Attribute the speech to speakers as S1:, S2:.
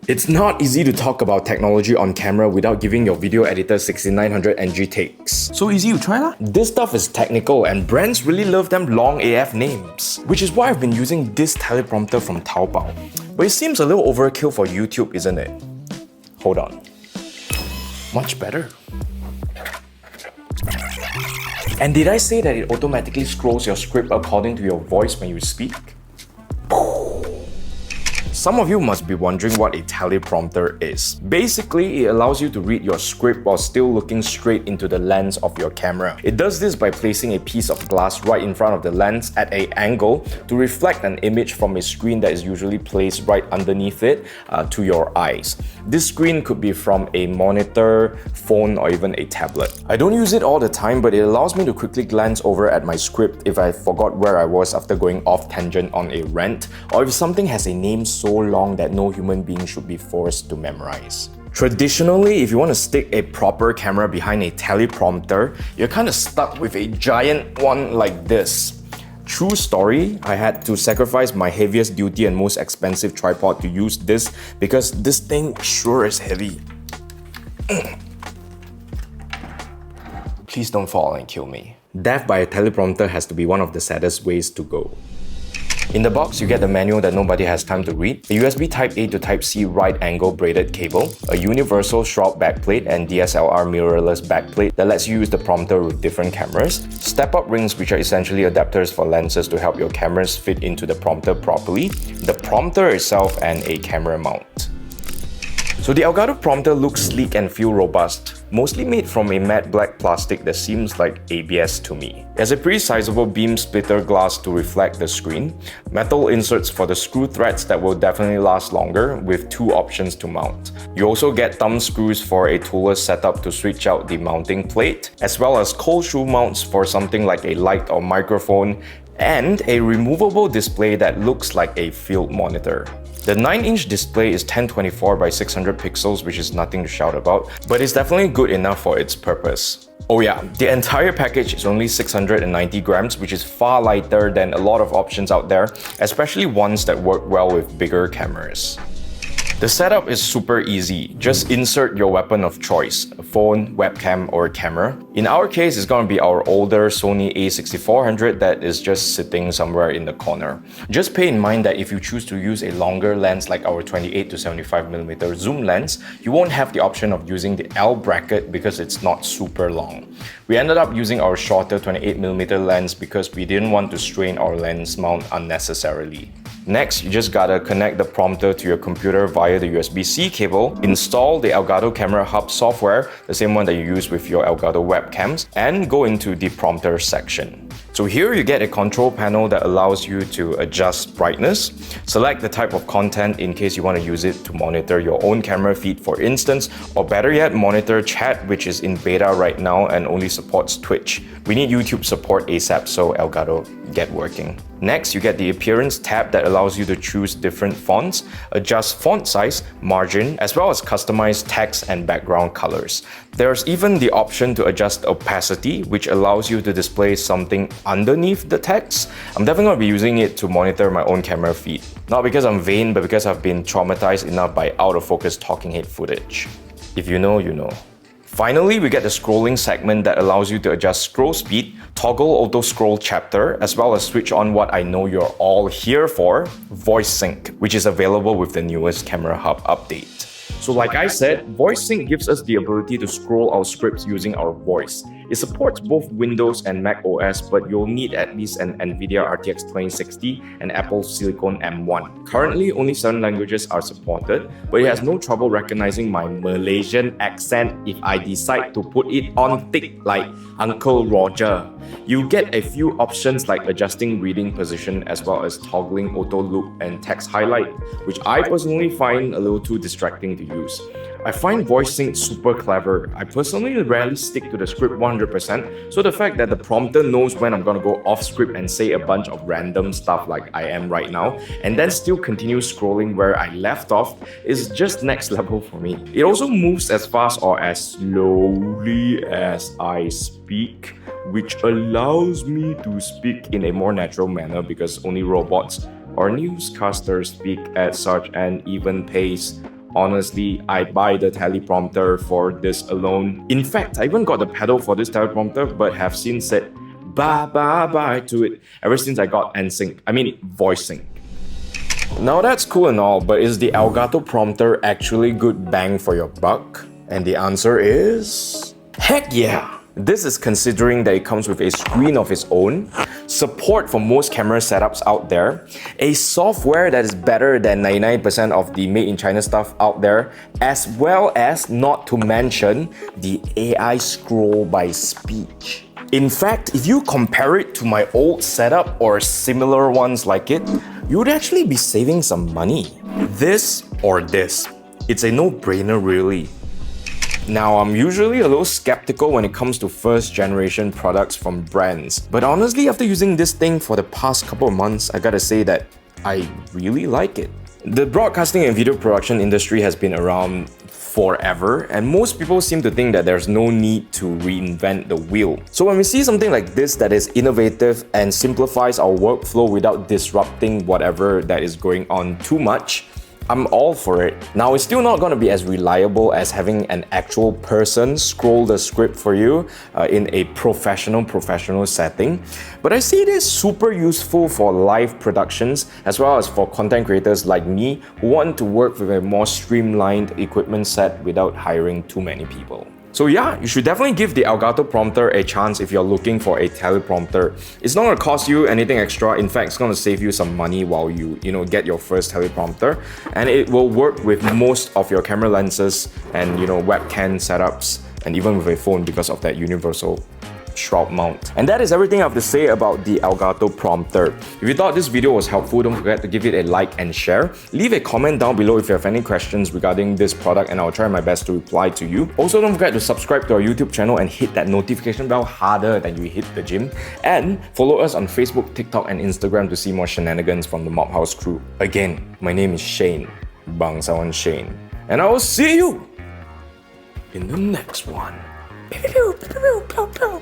S1: It's not easy to talk about technology on camera without giving your video editor 6900 NG takes.
S2: So easy, you try lah.
S1: This stuff is technical and brands really love them long AF names, which is why I've been using this teleprompter from Taobao. But it seems a little overkill for YouTube, isn't it? Hold on. Much better. And did I say that it automatically scrolls your script according to your voice when you speak? Some of you must be wondering what a teleprompter is. Basically, it allows you to read your script while still looking straight into the lens of your camera. It does this by placing a piece of glass right in front of the lens at an angle to reflect an image from a screen that is usually placed right underneath it to your eyes. This screen could be from a monitor, phone, or even a tablet. I don't use it all the time, but it allows me to quickly glance over at my script if I forgot where I was after going off tangent on a rant, or if something has a name so long that no human being should be forced to memorize. Traditionally, if you want to stick a proper camera behind a teleprompter, you're kind of stuck with a giant one like this. True story, I had to sacrifice my heaviest duty and most expensive tripod to use this because this thing sure is heavy. Please don't fall and kill me. Death by a teleprompter has to be one of the saddest ways to go. In the box, you get the manual that nobody has time to read, a USB Type-A to Type-C right-angle braided cable, a universal shroud backplate and DSLR mirrorless backplate that lets you use the prompter with different cameras, step-up rings which are essentially adapters for lenses to help your cameras fit into the prompter properly, the prompter itself, and a camera mount. So the Elgato Prompter looks sleek and feel robust, mostly made from a matte black plastic that seems like ABS to me. It has a pretty sizable beam splitter glass to reflect the screen, metal inserts for the screw threads that will definitely last longer with two options to mount. You also get thumb screws for a toolless setup to switch out the mounting plate, as well as cold shoe mounts for something like a light or microphone, and a removable display that looks like a field monitor. The 9-inch display is 1024 by 600 pixels, which is nothing to shout about, but it's definitely good enough for its purpose. Oh yeah, the entire package is only 690 grams, which is far lighter than a lot of options out there, especially ones that work well with bigger cameras. The setup is super easy. Just insert your weapon of choice, a phone, webcam, or camera. In our case, it's gonna be our older Sony a6400 that is just sitting somewhere in the corner. Just pay in mind that if you choose to use a longer lens like our 28 to 75mm zoom lens, you won't have the option of using the L bracket because it's not super long. We ended up using our shorter 28mm lens because we didn't want to strain our lens mount unnecessarily. Next, you just gotta connect the prompter to your computer via the USB-C cable, install the Elgato Camera Hub software, the same one that you use with your Elgato webcams, and go into the prompter section. So here you get a control panel that allows you to adjust brightness, select the type of content in case you want to use it to monitor your own camera feed for instance, or better yet, monitor chat, which is in beta right now and only supports Twitch. We need YouTube support ASAP, so Elgato, get working. Next, you get the Appearance tab that allows you to choose different fonts, adjust font size, margin, as well as customize text and background colors. There's even the option to adjust opacity, which allows you to display something underneath the text. I'm definitely going to be using it to monitor my own camera feed. Not because I'm vain, but because I've been traumatized enough by out-of-focus talking head footage. If you know, you know. Finally, we get the scrolling segment that allows you to adjust scroll speed, toggle auto scroll chapter, as well as switch on what I know you're all here for, voice sync, which is available with the newest Camera Hub update. So like I said, voice sync gives us the ability to scroll our scripts using our voice. It supports both Windows and Mac OS, but you'll need at least an NVIDIA RTX 2060 and Apple Silicon M1. Currently, only 7 languages are supported, but it has no trouble recognizing my Malaysian accent if I decide to put it on thick like Uncle Roger. You get a few options like adjusting reading position as well as toggling auto loop and text highlight, which I personally find a little too distracting to use. I find voice sync super clever. I personally rarely stick to the script 100%, so the fact that the prompter knows when I'm gonna go off script and say a bunch of random stuff like I am right now, and then still continue scrolling where I left off is just next level for me. It also moves as fast or as slowly as I speak, which allows me to speak in a more natural manner because only robots or newscasters speak at such an even pace. honestly, I'd buy the teleprompter for this alone. In fact, I even got the pedal for this teleprompter, but have since said bye to it ever since I got voice sync. Now that's cool and all, but is the Elgato Prompter actually good bang for your buck? And the answer is... heck yeah! This is considering that it comes with a screen of its own, support for most camera setups out there, a software that is better than 99% of the made in China stuff out there, as well as, not to mention, the AI scroll by speech. In fact, if you compare it to my old setup or similar ones like it, you would actually be saving some money. This or this. It's a no-brainer really. Now, I'm usually a little skeptical when it comes to first generation products from brands, but honestly, after using this thing for the past couple of months, I gotta say that I really like it. The broadcasting and video production industry has been around forever, and most people seem to think that there's no need to reinvent the wheel. So when we see something like this that is innovative and simplifies our workflow without disrupting whatever that is going on too much, I'm all for it. Now, it's still not going to be as reliable as having an actual person scroll the script for you in a professional setting, but I see it as super useful for live productions as well as for content creators like me who want to work with a more streamlined equipment set without hiring too many people. So yeah, you should definitely give the Elgato Prompter a chance if you're looking for a teleprompter. It's not going to cost you anything extra. In fact, it's going to save you some money while you get your first teleprompter, and it will work with most of your camera lenses and webcam setups, and even with a phone because of that universal shroud mount. And that is everything I have to say about the Elgato Prompter. If you thought this video was helpful, don't forget to give it a like and share. Leave a comment down below if you have any questions regarding this product, and I'll try my best to reply to you. Also, don't forget to subscribe to our YouTube channel and hit that notification bell harder than you hit the gym. And follow us on Facebook, TikTok, and Instagram to see more shenanigans from the Mob House crew. Again, my name is Shane, Bangsawan Shane, and I will see you in the next one. Pew, pew, pew, pew, pew, pew.